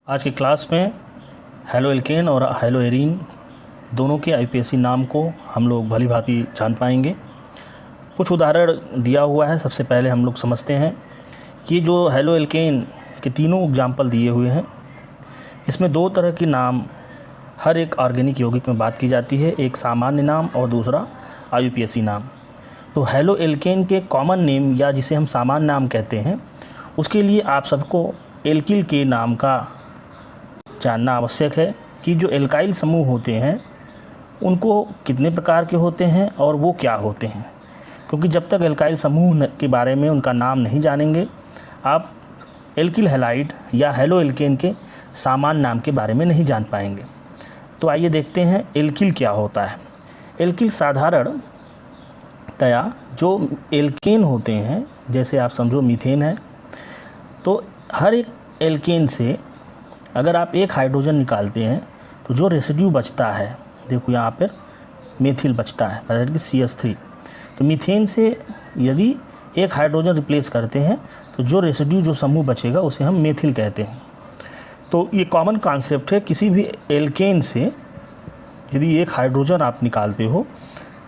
आज की क्लास में हैलो एल्केन और हैलो एरीन दोनों के आईपीएसी नाम को हम लोग भली भांति जान पाएंगे। कुछ उदाहरण दिया हुआ है। सबसे पहले हम लोग समझते हैं कि जो हैलो एल्केन के तीनों एग्जाम्पल दिए हुए हैं, इसमें दो तरह के नाम हर एक ऑर्गेनिक यौगिक में बात की जाती है, एक सामान्य नाम और दूसरा आईयूपीएसी नाम। तो हैलो एल्केन के कॉमन नेम या जिसे हम सामान्य नाम कहते हैं, उसके लिए आप सबको एल्किल के नाम का जानना आवश्यक है कि जो एल्काइल समूह होते हैं उनको कितने प्रकार के होते हैं और वो क्या होते हैं, क्योंकि जब तक एल्काइल समूह के बारे में उनका नाम नहीं जानेंगे आप एल्किल हैलाइड या हैलो एल्केन के सामान्य नाम के बारे में नहीं जान पाएंगे। तो आइए देखते हैं एल्किल क्या होता है। एल्किल साधारणतया जो एल्केन होते हैं, जैसे आप समझो मीथेन है, तो हर एक एल्केन से अगर आप एक हाइड्रोजन निकालते हैं तो जो रेसिड्यू बचता है, देखो यहाँ पर मेथिल बचता है मतलब कि CH3। तो मीथेन से यदि एक हाइड्रोजन रिप्लेस करते हैं तो जो रेसिड्यू जो समूह बचेगा उसे हम मेथिल कहते हैं। तो ये कॉमन कॉन्सेप्ट है, किसी भी एल्केन से यदि एक हाइड्रोजन आप निकालते हो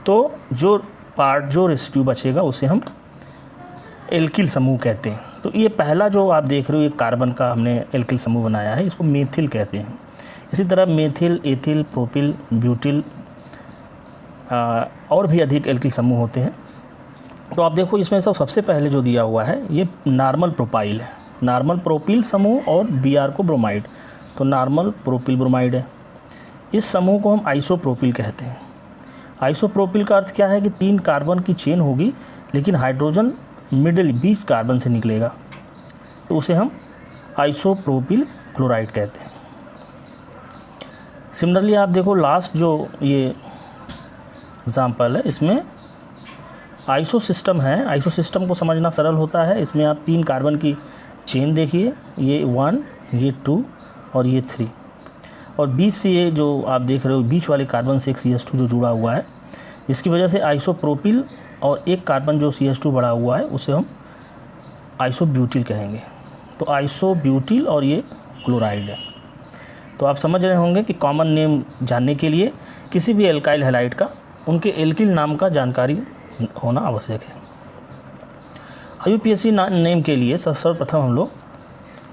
तो जो रेसिड्यू बचेगा उसे हम एल्किल समूह कहते हैं। तो ये पहला जो आप देख रहे हो, एक कार्बन का हमने एल्किल समूह बनाया है, इसको मेथिल कहते हैं। इसी तरह मेथिल, एथिल, प्रोपिल, ब्यूटिल और भी अधिक एल्किल समूह होते हैं। तो आप देखो इसमें सबसे पहले जो दिया हुआ है ये नॉर्मल प्रोपाइल है, नॉर्मल प्रोपिल समूह और Br को ब्रोमाइड, तो नॉर्मल प्रोपिल ब्रोमाइड है। इस समूह को हम आइसोप्रोपिल कहते हैं। आइसोप्रोपिल का अर्थ क्या है कि 3 कार्बन की चेन होगी लेकिन हाइड्रोजन बीच कार्बन से निकलेगा, तो उसे हम आइसोप्रोपिल क्लोराइड कहते हैं। सिमिलरली आप देखो लास्ट जो ये एग्जाम्पल है, इसमें आइसो सिस्टम है। आइसो सिस्टम को समझना सरल होता है। इसमें आप 3 कार्बन की चेन देखिए, ये 1, ये 2 और ये 3, और बीच से ये जो आप देख रहे हो बीच वाले कार्बन से एक CH2 जो जुड़ा हुआ है, इसकी वजह से आइसोप्रोपिल, और एक कार्बन जो CH2 बढ़ा हुआ है उसे हम आइसोब्यूटिल कहेंगे। तो आइसोब्यूटिल और ये क्लोराइड है। तो आप समझ रहे होंगे कि कॉमन नेम जानने के लिए किसी भी एल्काइल हैलाइड का उनके एल्किल नाम का जानकारी होना आवश्यक है। आईयूपीएसी नेम के लिए सर्वप्रथम हम लोग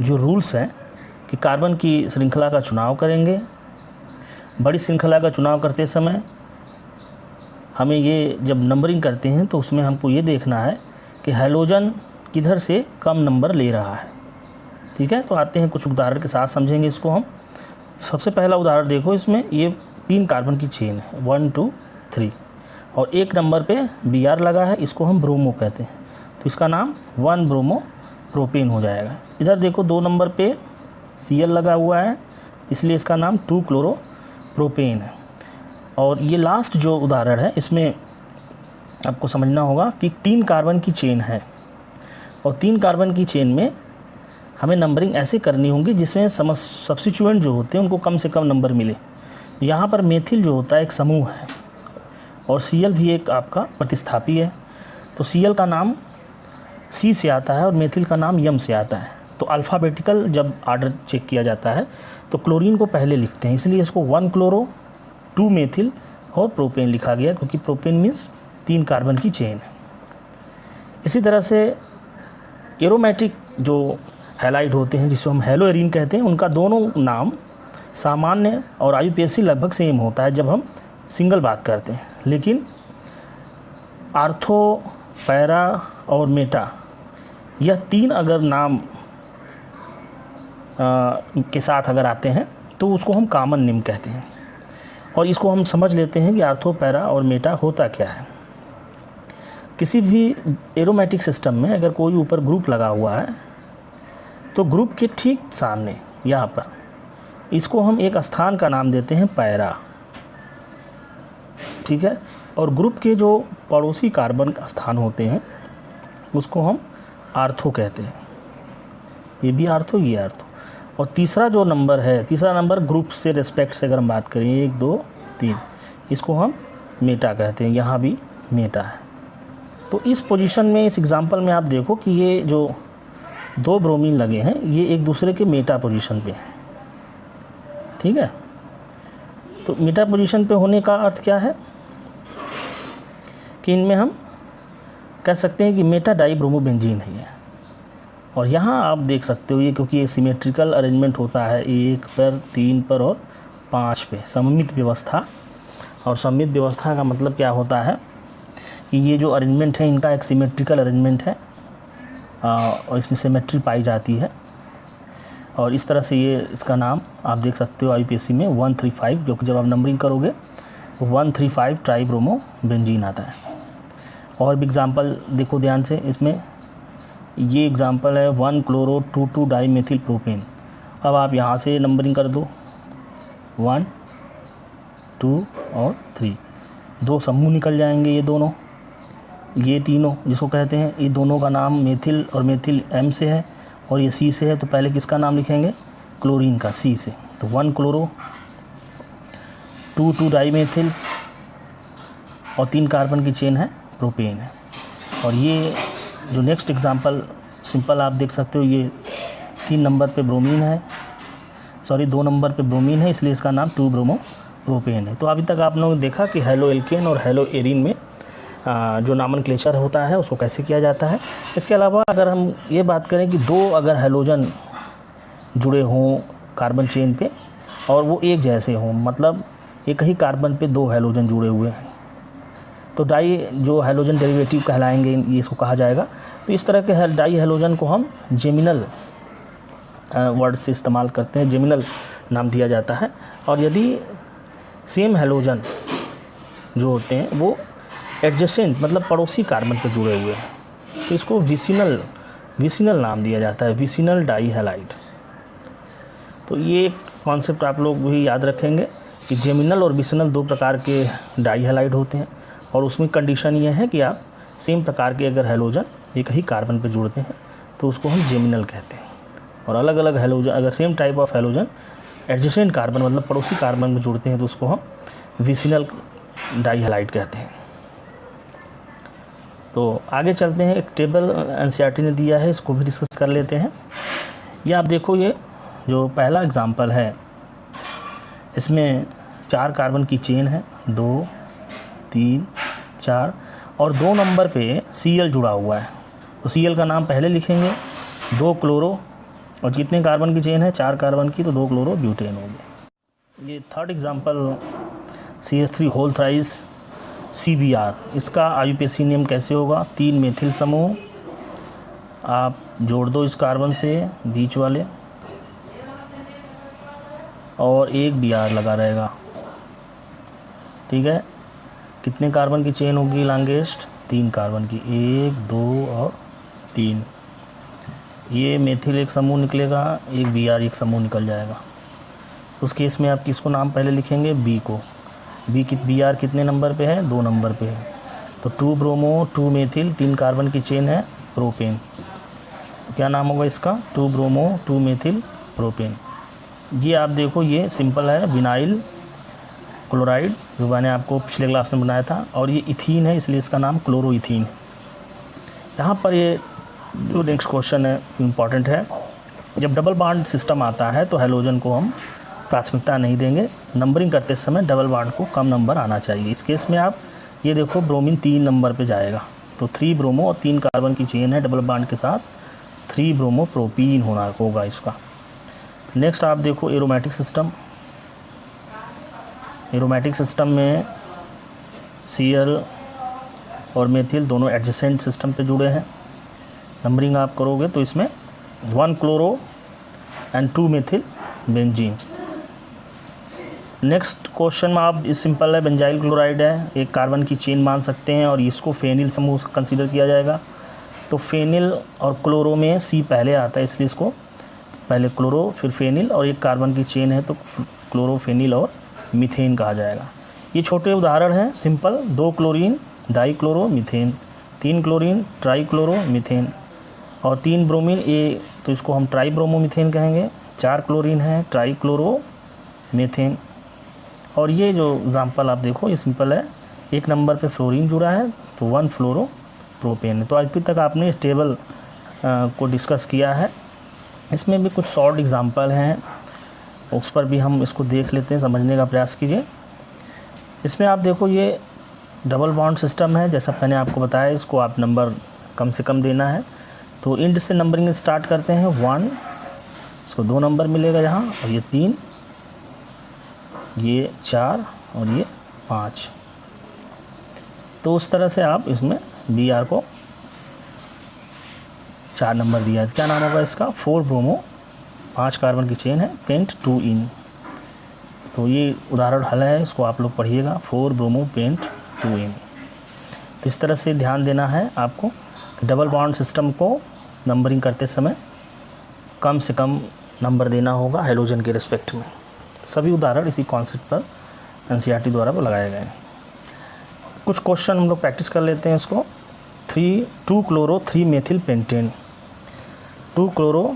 जो रूल्स हैं कि कार्बन की श्रृंखला का चुनाव करेंगे। बड़ी श्रृंखला का चुनाव करते समय हमें ये जब नंबरिंग करते हैं तो उसमें हमको ये देखना है कि हैलोजन किधर से कम नंबर ले रहा है। ठीक है, तो आते हैं कुछ उदाहरण के साथ समझेंगे इसको हम। सबसे पहला उदाहरण देखो, इसमें ये 3 कार्बन की चेन है 1, 2, 3, और एक नंबर पे Br लगा है, इसको हम ब्रोमो कहते हैं, तो इसका नाम 1 ब्रोमो प्रोपेन हो जाएगा। इधर देखो 2 नंबर पे Cl लगा हुआ है, इसलिए इसका नाम 2 क्लोरो प्रोपेन है। और ये लास्ट जो उदाहरण है इसमें आपको समझना होगा कि 3 कार्बन की चेन है, और 3 कार्बन की चेन में हमें नंबरिंग ऐसे करनी होगी जिसमें सब्स्टिट्यूएंट जो होते हैं उनको कम से कम नंबर मिले। यहाँ पर मेथिल जो होता है एक समूह है, और Cl भी एक आपका प्रतिस्थापी है, तो Cl का नाम C से आता है और मेथिल का नाम M से आता है। तो अल्फ़ाबेटिकल जब आर्डर चेक किया जाता है तो क्लोरीन को पहले लिखते हैं, इसलिए इसको 1 क्लोरो 2 मेथिल और प्रोपेन लिखा गया, क्योंकि प्रोपेन मीन्स 3 कार्बन की चेन है। इसी तरह से एरोमेटिक जो हैलाइड होते हैं जिसको हम हैलो एरीन कहते हैं, उनका दोनों नाम सामान्य और आईयूपीएसी लगभग सेम होता है जब हम सिंगल बात करते हैं, लेकिन आर्थो, पैरा और मेटा, यह 3 अगर नाम के साथ अगर आते हैं तो उसको हम कॉमन नेम कहते हैं। और इसको हम समझ लेते हैं कि आर्थो, पैरा और मेटा होता क्या है। किसी भी एरोमेटिक सिस्टम में अगर कोई ऊपर ग्रुप लगा हुआ है तो ग्रुप के ठीक सामने यहाँ पर इसको हम एक स्थान का नाम देते हैं पैरा। ठीक है, और ग्रुप के जो पड़ोसी कार्बन का स्थान होते हैं उसको हम आर्थो कहते हैं। ये भी आर्थो, ये आर्थो। और तीसरा जो नंबर है, तीसरा नंबर ग्रुप से रिस्पेक्ट से अगर हम बात करें 1, 2, 3, इसको हम मेटा कहते हैं। यहाँ भी मेटा है। तो इस पोजीशन में, इस एग्जांपल में आप देखो कि ये जो 2 ब्रोमीन लगे हैं ये एक दूसरे के मेटा पोजीशन पे हैं। ठीक है। तो मीटा पोजीशन पे होने का अर्थ क्या है कि इनमें हम कह सकते हैं कि मेटा डाइब्रोमोबेंजीन है। और यहाँ आप देख सकते हो ये, क्योंकि ये सिमेट्रिकल अरेंजमेंट होता है 1 पर, 3 पर और 5 पे, सममित व्यवस्था। और सममित व्यवस्था का मतलब क्या होता है कि ये जो अरेंजमेंट है इनका एक सिमेट्रिकल अरेंजमेंट है और इसमें सिमेट्री पाई जाती है। और इस तरह से ये इसका नाम आप देख सकते हो IUPAC में 135, क्योंकि जब आप नंबरिंग करोगे तो 135 ट्राइब्रोमोबेंजीन आता है। और भी एग्ज़ाम्पल देखो ध्यान से, इसमें ये एग्ज़ाम्पल है 1-chloro-2,2 डाईमेथिल प्रोपेन। अब आप यहाँ से नंबरिंग कर दो 1, 2 और 3, 2 समूह निकल जाएंगे। ये दोनों, ये तीनों जिसको कहते हैं, ये दोनों का नाम मेथिल और मेथिल M से है और ये C से है। तो पहले किसका नाम लिखेंगे? क्लोरीन का, C से। तो 1-chloro-2,2 डाईमेथिल और 3 कार्बन की चेन है, प्रोपेन है। और ये जो नेक्स्ट एग्जांपल सिंपल आप देख सकते हो, ये 3 नंबर पे ब्रोमीन है, सॉरी 2 नंबर पे ब्रोमीन है, इसलिए इसका नाम 2-ब्रोमो-प्रोपेन है। तो अभी तक आप लोगों ने देखा कि हेलो एल्केन और हेलो एरिन में जो नामनक्लेचर होता है उसको कैसे किया जाता है। इसके अलावा अगर हम ये बात करें कि 2 अगर हेलोजन जुड़े हों कार्बन चेन पे और वो एक जैसे हों, मतलब एक ही कार्बन पे 2 हेलोजन जुड़े हुए हैं, तो डाई जो हेलोजन डेरिवेटिव कहलाएंगे, ये इसको कहा जाएगा। तो इस तरह के डाई हेलोजन को हम जेमिनल वर्ड से इस्तेमाल करते हैं, जेमिनल नाम दिया जाता है। और यदि सेम हेलोजन जो होते हैं वो एडजेसेंट मतलब पड़ोसी कार्बन पर जुड़े हुए हैं, तो इसको विसिनल नाम दिया जाता है, विसिनल डाई हैलाइड। तो ये कॉन्सेप्ट आप लोग भी याद रखेंगे कि जेमिनल और विसिनल 2 प्रकार के डाई हैलाइड होते हैं। और उसमें कंडीशन ये है कि आप सेम प्रकार के अगर हेलोजन एक ही कार्बन पर जुड़ते हैं तो उसको हम जेमिनल कहते हैं। और अलग अलग हेलोजन अगर same type of halogen adjacent carbon मतलब पड़ोसी कार्बन में जुड़ते हैं तो उसको हम विसिनल डाई हैलाइड कहते हैं। तो आगे चलते हैं, एक टेबल NCERT ने दिया है, इसको भी डिस्कस कर लेते हैं। ये आप देखो, ये जो पहला एग्जांपल है इसमें 4 कार्बन की चेन है, 2, 3, 4 और 2 नंबर पे Cl जुड़ा हुआ है। तो Cl का नाम पहले लिखेंगे, 2 क्लोरो, और कितने कार्बन की चेन है? 4 कार्बन की, तो 2 क्लोरो ब्यूटेन हो गया। ये third example CH3 whole thrice CBr, इसका IUPAC नेम कैसे होगा? 3 मेथिल समूह आप जोड़ दो इस कार्बन से बीच वाले और 1 Br लगा रहेगा, ठीक है। कितने कार्बन की चेन होगी लॉन्गेस्ट? 3 कार्बन की, 1, 2 और 3। ये मेथिल एक समूह निकलेगा, 1 Br एक समूह निकल जाएगा। उस केस में आप किसको नाम पहले लिखेंगे? B को। Br कितने नंबर पे है? 2 नंबर पे है। तो 2-ब्रोमो 2 मेथिल 3 कार्बन की चेन है, प्रोपेन। तो क्या नाम होगा इसका? 2-ब्रोमो 2 मेथिल प्रोपेन। ये आप देखो, ये सिंपल है, विनाइल क्लोराइड, जो मैंने आपको पिछले क्लास में बनाया था। और ये इथीन है, इसलिए इसका नाम क्लोरोइथीन है। यहाँ पर ये जो नेक्स्ट क्वेश्चन है इम्पॉर्टेंट है। जब डबल बॉन्ड सिस्टम आता है तो हेलोजन को हम प्राथमिकता नहीं देंगे, नंबरिंग करते समय डबल बॉन्ड को कम नंबर आना चाहिए। इस केस में आप ये देखो, ब्रोमीन 3 नंबर पे जाएगा, तो 3 ब्रोमो और 3 कार्बन की चेन है डबल बॉन्ड के साथ, 3 ब्रोमो प्रोपीन होगा इसका। नेक्स्ट आप देखो एरोमेटिक सिस्टम। एरोमेटिक सिस्टम में Cl और मेथिल दोनों एडजेसेंट सिस्टम पे जुड़े हैं। नंबरिंग आप करोगे तो इसमें 1 chloro and 2 methyl benzene. Next question में आप इस सिंपल है, बेंजाइल क्लोराइड है, 1 कार्बन की चेन मान सकते हैं और इसको फेनिल समूह कंसीडर किया जाएगा। तो फेनिल और क्लोरो में C पहले आता है, इसलिए इसको पहले क्लोरो फिर फेनिल, और 1 कार्बन की चेन है तो क्लोरो फेनिल और मीथेन कहा जाएगा। ये छोटे उदाहरण हैं simple, 2 chlorine die chloro methane, 3 chlorine try chloro methane और 3 ब्रोमीन ए, तो इसको हम ट्राई ब्रोमो मीथेन कहेंगे। 4 क्लोरीन है ट्राई क्लोरो मीथेन। और ये जो एग्जाम्पल आप देखो, ये सिंपल है, 1 नंबर पे फ्लोरीन जुड़ा है तो 1 फ्लोरो प्रोपेन है। तो अभी तक आपने इस टेबल को डिस्कस किया है। इसमें भी कुछ शॉर्ट एग्जाम्पल हैं उस पर भी हम इसको देख लेते हैं, समझने का प्रयास कीजिए। इसमें आप देखो ये डबल बॉन्ड सिस्टम है, जैसा मैंने आपको बताया, इसको आप नंबर कम से कम देना है। तो इंड से नंबरिंग स्टार्ट करते हैं 1, इसको 2 नंबर मिलेगा यहाँ, और ये 3, ये 4 और ये 5। तो उस तरह से आप इसमें Br को 4 नंबर दिया है। क्या नाम होगा इसका? 4 ब्रोमो, 5 कार्बन की चेन है, पेंट 2 इन। तो ये उदाहरण हल है, इसको आप लोग पढ़िएगा, 4 ब्रोमो पेंट 2 इन। तो इस तरह से ध्यान देना है आपको कि डबल बॉन्ड सिस्टम को नंबरिंग करते समय कम से कम नंबर देना होगा हाइड्रोजन के रिस्पेक्ट में। सभी उदाहरण इसी कॉन्सेप्ट पर एनसीईआरटी द्वारा लगाए गए हैं। कुछ क्वेश्चन हम लोग प्रैक्टिस कर लेते हैं इसको। 2 chloro 3 methyl pentane, 2 chloro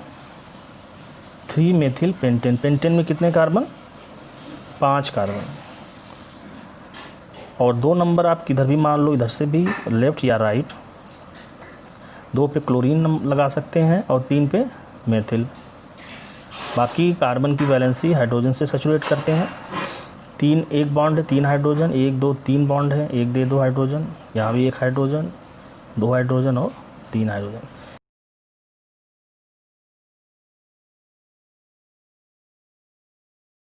3 methyl pentane. Pentane में कितने कार्बन? 5 कार्बन। और 2 नंबर आप किधर भी मान लो, इधर से भी, लेफ़्ट या राइट। 2 पे क्लोरीन लगा सकते हैं और 3 पे मेथिल। बाकी कार्बन की वैलेंसी हाइड्रोजन से सैचुरेट करते हैं। 3 एक बॉन्ड है, 3 हाइड्रोजन, 1 2 3 बॉन्ड है, 1 दे 2 हाइड्रोजन, यहाँ भी 1 हाइड्रोजन, 2 हाइड्रोजन और 3 हाइड्रोजन।